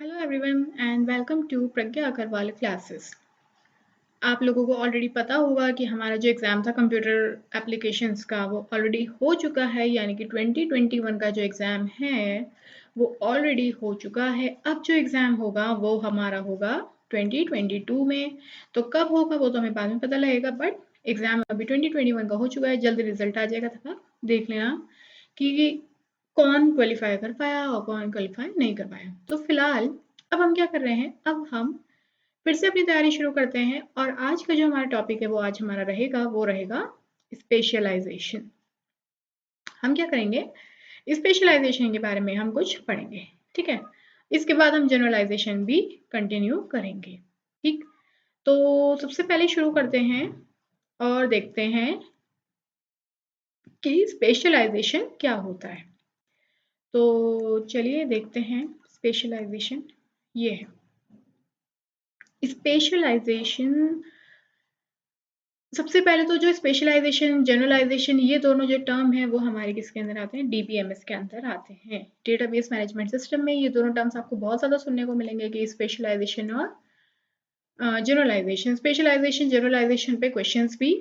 Hello everyone and welcome to Pragya Agarwal classes. आप लोगों को ऑलरेडी पता होगा कि हमारा जो एग्ज़ाम था कंप्यूटर एप्लीकेशंस का वो ऑलरेडी हो चुका है, यानी कि 2021 का जो एग्ज़ाम है वो ऑलरेडी हो चुका है। अब जो एग्ज़ाम होगा वो हमारा होगा 2022 में। तो कब होगा वो तो हमें बाद में पता लगेगा, बट एग्ज़ाम अभी 2021 का हो चुका है। जल्दी रिजल्ट आ जाएगा, तब देख लेना कि कौन क्वालिफाई कर पाया और कौन क्वालिफाई नहीं कर पाया। तो फिलहाल अब हम क्या कर रहे हैं, अब हम फिर से अपनी तैयारी शुरू करते हैं और आज का जो हमारा टॉपिक है वो आज हमारा रहेगा, वो रहेगा स्पेशलाइजेशन। हम क्या करेंगे, स्पेशलाइजेशन के बारे में हम कुछ पढ़ेंगे, ठीक है। इसके बाद हम जनरलाइजेशन भी कंटिन्यू करेंगे, ठीक। तो सबसे पहले शुरू करते हैं और देखते हैं कि स्पेशलाइजेशन क्या होता है। तो चलिए देखते हैं स्पेशलाइजेशन ये है। स्पेशलाइजेशन, सबसे पहले तो जो स्पेशलाइजेशन जनरलाइजेशन ये दोनों जो टर्म है वो हमारे किसके अंदर आते हैं, डीबीएमएस के अंदर आते हैं, डेटाबेस मैनेजमेंट सिस्टम में। ये दोनों टर्म्स आपको बहुत ज़्यादा सुनने को मिलेंगे कि स्पेशलाइजेशन और जनरलाइजेशन। स्पेशलाइजेशन जनरलाइजेशन पे क्वेश्चंस भी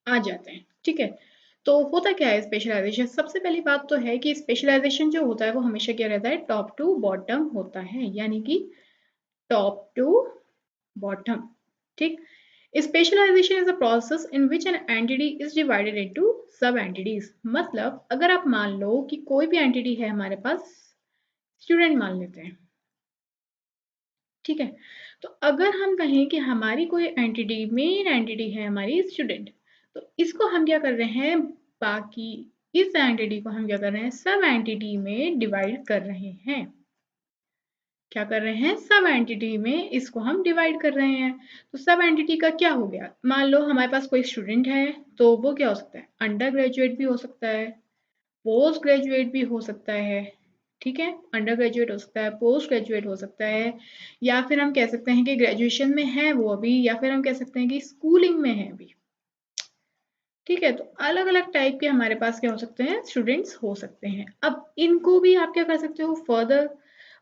आ जाते हैं, ठीक है। तो होता क्या है स्पेशलाइजेशन, सबसे पहली बात तो है कि स्पेशलाइजेशन जो होता है वो हमेशा क्या रहता है, टॉप टू बॉटम होता है, यानी कि टॉप टू बॉटम, ठीक। Specialization is a process in which an entity is divided into sub entities. मतलब अगर आप मान लो कि कोई भी एंटिटी है हमारे पास, स्टूडेंट मान लेते हैं, ठीक है। तो अगर हम कहें कि हमारी कोई एंटिटी, मेन एंटिटी है हमारी स्टूडेंट, तो इसको हम क्या कर रहे हैं, बाकी इस एंटिटी को हम क्या कर रहे हैं, सब एंटिटी में डिवाइड कर रहे हैं। क्या कर रहे हैं, सब एंटिटी में इसको हम डिवाइड कर रहे हैं। तो सब एंटिटी का क्या हो गया, मान लो हमारे पास कोई स्टूडेंट है, तो वो क्या हो सकता है, अंडर ग्रेजुएट भी हो सकता है, पोस्ट ग्रेजुएट भी हो सकता है, ठीक है। अंडर ग्रेजुएट हो सकता है, पोस्ट ग्रेजुएट हो सकता है, या फिर हम कह सकते हैं कि ग्रेजुएशन में है वो अभी, या फिर हम कह सकते हैं कि स्कूलिंग में है अभी, ठीक है। तो अलग अलग टाइप के हमारे पास क्या हो सकते हैं, स्टूडेंट्स हो सकते हैं। अब इनको भी आप क्या कर सकते हो,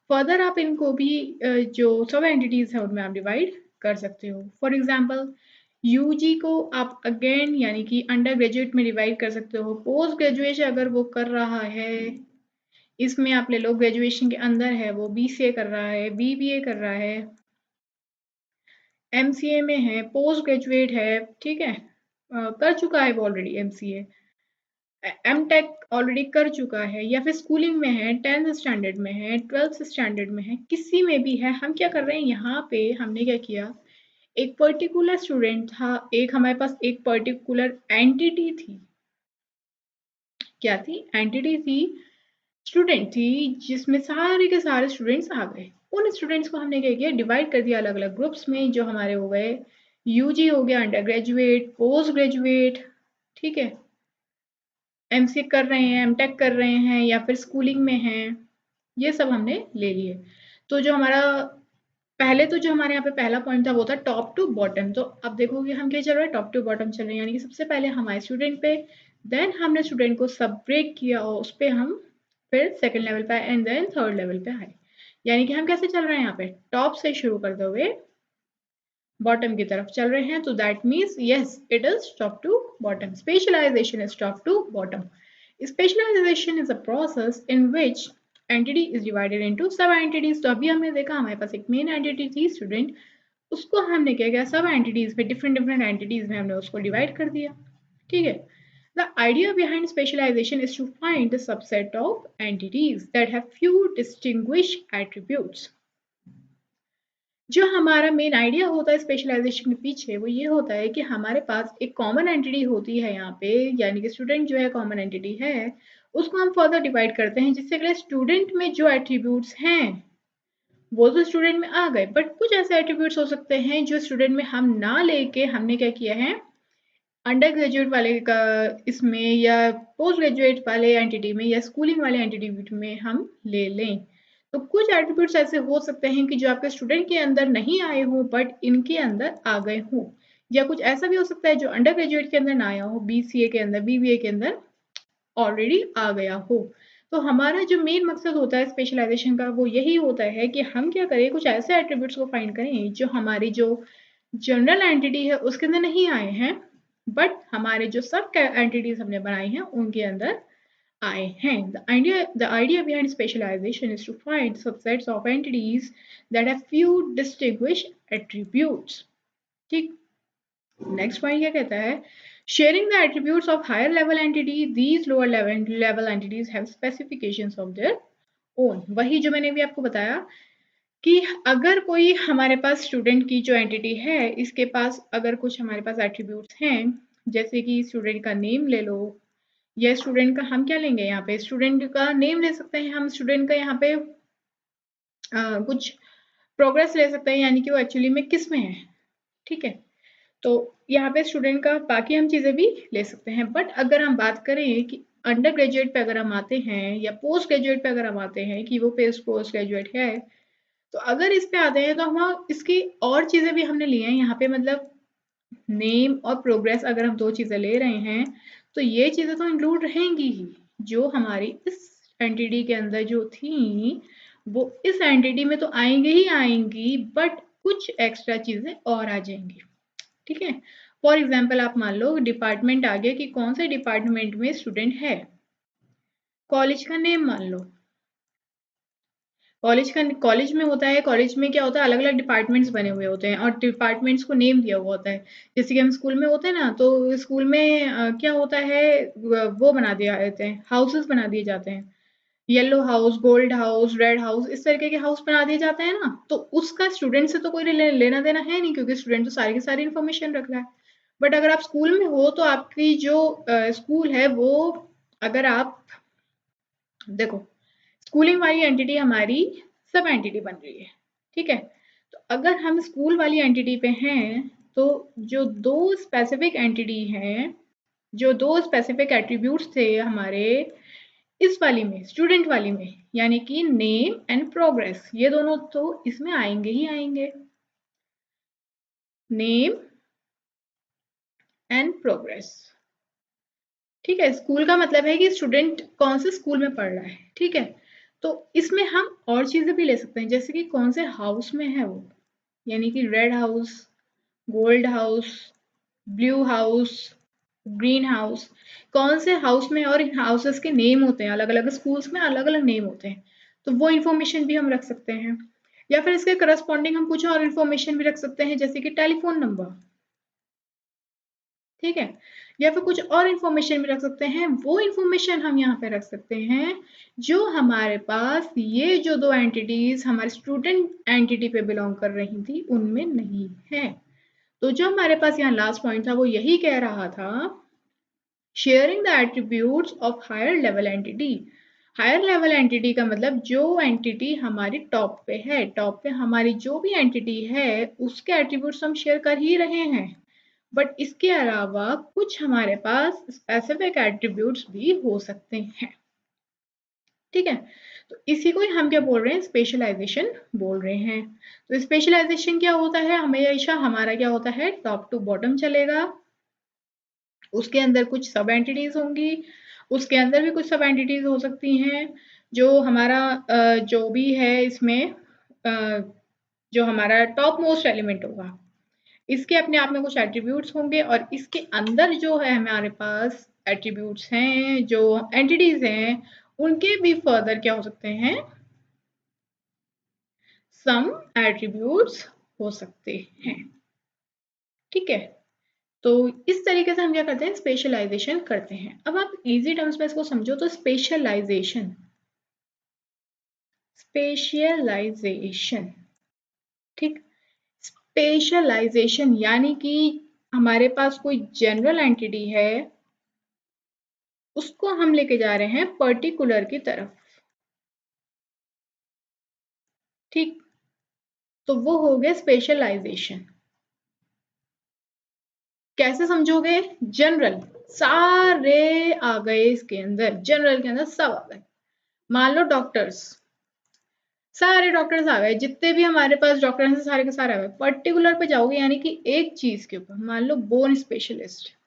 फर्दर आप इनको भी जो सब एंटिटीज है उनमें आप डिवाइड कर सकते हो। फॉर एग्जाम्पल यूजी को आप अगेन यानी कि अंडर ग्रेजुएट में डिवाइड कर सकते हो। पोस्ट ग्रेजुएशन अगर वो कर रहा है, इसमें आप ले लो ग्रेजुएशन के अंदर है, वो बीसीए कर रहा है, बीबीए कर रहा है, एमसीए में है, पोस्ट ग्रेजुएट है, ठीक है, कर चुका है वो already MCA, M tech already कर चुका है, या फिर स्कूलिंग में है, 10th स्टैंडर्ड में है, 12th स्टैंडर्ड में है, किसी में भी है। हम क्या कर रहे हैं, यहाँ पे हमने क्या किया, एक पर्टिकुलर स्टूडेंट था, एक हमारे पास एक पर्टिकुलर एंटिटी थी। क्या थी, एंटिटी थी, स्टूडेंट थी, जिसमें सारे के सारे स्टूडेंट्स आ गए। उन स्टूडेंट्स को हमने क्या किया, डिवाइड कर दिया अलग अलग ग्रुप्स में, जो हमारे हो गए यूजी हो गया, अंडर ग्रेजुएट, पोस्ट ग्रेजुएट, ठीक है, एमसीए कर रहे हैं, एमटेक कर रहे हैं, या फिर स्कूलिंग में हैं, ये सब हमने ले लिए। तो जो हमारा पहले तो जो हमारे यहाँ पे पहला पॉइंट था वो था टॉप टू बॉटम। तो अब देखोगे हम क्या चल रहा है, टॉप टू बॉटम चल रहे हैं, यानी कि सबसे पहले हमारे स्टूडेंट पे, देन हमने स्टूडेंट को सब ब्रेक किया और उस पर हम फिर सेकेंड लेवल पे आए एंड देन थर्ड लेवल पे आए। यानी कि हम कैसे चल रहे हैं, यहाँ पे टॉप से शुरू करते हुए बॉटम की तरफ चल रहे हैं। तो that means yes, it is top to bottom. Specialization is top to bottom. Specialization is a process in which entity is divided into sub entities. तो अभी हमने देखा हमारे पास एक मेन एंटिटी थी स्टूडेंट, उसको हमने क्या किया, सब एंटिटीज में, डिफरेंट डिफरेंट एंटिटीज में हमने उसको डिवाइड कर दिया, ठीक है। The idea behind specialization is to find a subset of entities that have few distinguished attributes. जो हमारा मेन आइडिया होता है स्पेशलाइजेशन के पीछे वो ये होता है कि हमारे पास एक कॉमन एंटिटी होती है यहाँ पे, यानी कि स्टूडेंट जो है कॉमन एंटिटी है, उसको हम फर्दर डिवाइड करते हैं, जिससे अगले स्टूडेंट में जो एट्रीब्यूट्स हैं वो तो स्टूडेंट में आ गए, बट कुछ ऐसे एट्रीब्यूट्स हो सकते हैं जो स्टूडेंट में हम ना लेके हमने क्या किया है, अंडर ग्रेजुएट वाले का इसमें, या पोस्ट ग्रेजुएट वाले एंटिटी में, या स्कूलिंग वाले एंटिटी में हम ले लें। तो कुछ एट्रीब्यूट्स ऐसे हो सकते हैं कि जो आपके स्टूडेंट के अंदर नहीं आए हों बट इनके अंदर आ गए हों, या कुछ ऐसा भी हो सकता है जो अंडर ग्रेजुएट के अंदर ना आया हो, बीसीए के अंदर, बीबीए के अंदर ऑलरेडी आ गया हो। तो हमारा जो मेन मकसद होता है स्पेशलाइजेशन का वो यही होता है कि हम क्या करें, कुछ ऐसे एट्रीब्यूट्स को फाइंड करें जो हमारी जो जनरल एंटिटी है उसके अंदर नहीं आए हैं, बट हमारे जो सब एंटिटीज हमने बनाई हैं उनके अंदर आए हैं. The idea behind specialization is to find subsets of entities that have few distinguished attributes. ठीक. नेक्स्ट पॉइंट क्या कहता है, sharing the attributes of higher level entity, these lower level entities have specifications of their own. वही जो मैंने भी आपको बताया कि अगर कोई हमारे पास स्टूडेंट की जो एंटिटी है इसके पास अगर कुछ हमारे पास एट्रीब्यूट्स हैं, जैसे कि स्टूडेंट का नेम ले लो, या स्टूडेंट का हम क्या लेंगे, यहाँ पे स्टूडेंट का नेम ले सकते हैं हम, स्टूडेंट का यहाँ पे कुछ प्रोग्रेस ले सकते हैं, यानी कि वो एक्चुअली में किस में है. ठीक है, तो यहाँ पे स्टूडेंट का बाकी हम चीज़ें भी ले सकते हैं. बट अगर हम बात करें कि अंडर ग्रेजुएट पे अगर हम आते हैं या पोस्ट ग्रेजुएट पे अगर हम आते हैं कि वो पोस्ट ग्रेजुएट है, तो अगर इस पे आते हैं तो हम इसकी और चीज़ें भी हमने ली हैं यहाँ पे, मतलब नेम और प्रोग्रेस अगर हम दो चीज़ें ले रहे हैं तो ये चीज़ें तो इंक्लूड रहेंगी ही, जो हमारी इस एंटिटी के अंदर जो थी वो इस एंटिटी में तो आएंगे ही आएंगी, बट कुछ एक्स्ट्रा चीज़ें और आ जाएंगी. ठीक है, फॉर एग्जाम्पल आप मान लो डिपार्टमेंट आ गया कि कौन से डिपार्टमेंट में स्टूडेंट है, कॉलेज का नेम मान लो, कॉलेज में होता है, कॉलेज में क्या होता है, अलग अलग डिपार्टमेंट्स बने हुए होते हैं और डिपार्टमेंट्स को नेम दिया हुआ होता है. जैसे कि हम स्कूल में होते हैं ना, तो स्कूल में क्या होता है, वो बना दिया जाते हैं, हाउसेस बना दिए जाते हैं, yellow house, gold house, red house, इस तरीके के हाउस बना दिए जाते हैं ना. तो उसका स्टूडेंट से तो कोई लेना देना है नहीं, क्योंकि स्टूडेंट तो सारी की सारी इन्फॉर्मेशन रख रहा है. बट अगर आप स्कूल में हो तो आपकी जो स्कूल है वो, अगर आप देखो, स्कूलिंग वाली एंटिटी हमारी सब एंटिटी बन रही है. ठीक है, तो अगर हम स्कूल वाली एंटिटी पे हैं तो जो दो स्पेसिफिक एंटिटी हैं, जो दो स्पेसिफिक एट्रीब्यूट्स थे हमारे इस वाली में, स्टूडेंट वाली में, यानी कि नेम एंड प्रोग्रेस, ये दोनों तो इसमें आएंगे ही आएंगे. Name and progress. ठीक है, स्कूल का मतलब है कि स्टूडेंट कौन से स्कूल में पढ़ रहा है. ठीक है, तो इसमें हम और चीजें भी ले सकते हैं, जैसे कि कौन से हाउस में है वो, यानी कि red house, gold house, blue house, green house, कौन से हाउस में, और हाउसेस के नेम होते हैं अलग अलग, स्कूल्स में अलग अलग नेम होते हैं, तो वो इन्फॉर्मेशन भी हम रख सकते हैं. या फिर इसके करस्पॉन्डिंग हम कुछ और इन्फॉर्मेशन भी रख सकते हैं, जैसे कि टेलीफोन नंबर. ठीक है, या फिर कुछ और इन्फॉर्मेशन भी रख सकते हैं. वो इन्फॉर्मेशन हम यहाँ पे रख सकते हैं जो हमारे पास ये जो दो एंटिटीज हमारे स्टूडेंट एंटिटी पे बिलोंग कर रही थी उनमें नहीं है. तो जो हमारे पास यहाँ लास्ट पॉइंट था वो यही कह रहा था, sharing the attributes of higher level entity. Higher level entity का मतलब जो एंटिटी हमारी टॉप पे है, टॉप पे हमारी जो भी एंटिटी है उसके एट्रीब्यूट्स हम शेयर कर ही रहे हैं, बट इसके अलावा कुछ हमारे पास स्पेसिफिक एट्रीब्यूट्स भी हो सकते हैं. ठीक है, तो इसी को हम क्या बोल रहे हैं, स्पेशलाइजेशन बोल रहे हैं. तो स्पेशलाइजेशन क्या होता है, हमेशा हमारा क्या होता है, टॉप टू बॉटम चलेगा, उसके अंदर कुछ सब एंटिटीज होंगी, उसके अंदर भी कुछ सब एंटिटीज हो सकती हैं, जो हमारा जो भी है इसमें जो हमारा टॉप मोस्ट एलिमेंट होगा इसके अपने आप में कुछ एट्रीब्यूट्स होंगे, और इसके अंदर जो है हमारे पास एट्रीब्यूट्स हैं, जो एंटिटीज हैं, उनके भी फर्दर क्या हो सकते हैं, सम एट्रीब्यूट्स हो सकते हैं. ठीक है, तो इस तरीके से हम क्या करते हैं, स्पेशलाइजेशन करते हैं. अब आप इजी टर्म्स में इसको समझो तो स्पेशलाइजेशन, स्पेशलाइजेशन, ठीक, स्पेशलाइजेशन यानी कि हमारे पास कोई जनरल एंटिटी है उसको हम लेके जा रहे हैं पर्टिकुलर की तरफ. ठीक, तो वो हो गया स्पेशलाइजेशन. कैसे समझोगे, जनरल सारे आ गए इसके अंदर, जनरल के अंदर सब आ गए. मान लो डॉक्टर्स, सारे डॉक्टर्स आ गए, जितने भी हमारे पास डॉक्टर हैं सारे के सारे आ गए. पर्टिकुलर पे जाओगे यानी कि एक चीज के ऊपर, मान लो बोन स्पेशलिस्ट.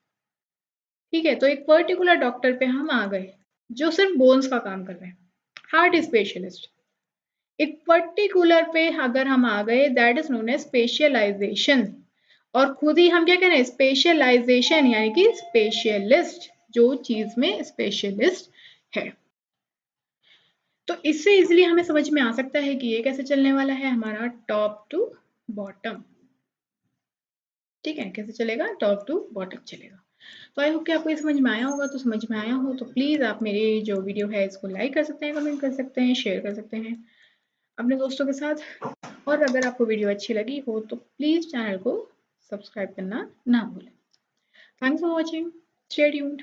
ठीक है, तो एक पर्टिकुलर डॉक्टर पे हम आ गए जो सिर्फ बोन्स का काम कर रहे हैं. हार्ट स्पेशलिस्ट, एक पर्टिकुलर पे अगर हम आ गए that is known as specialization, और खुद ही हम क्या कह रहे हैं स्पेशलाइजेशन, यानी कि स्पेशलिस्ट, जो चीज में स्पेशलिस्ट है। तो इससे इजिली हमें समझ में आ सकता है कि ये कैसे चलने वाला है हमारा टॉप टू बॉटम। ठीक है, कैसे चलेगा, टॉप टू बॉटम चलेगा। तो आई होप कि आपको ये समझ में आया होगा। तो समझ में आया हो तो प्लीज आप मेरी जो वीडियो है इसको लाइक कर सकते हैं, कमेंट कर सकते हैं, शेयर कर सकते हैं अपने दोस्तों के साथ। और अगर आपको वीडियो अच्छी लगी हो तो प्लीज चैनल को सब्सक्राइब करना ना भूलें। Thanks for watching, stay tuned.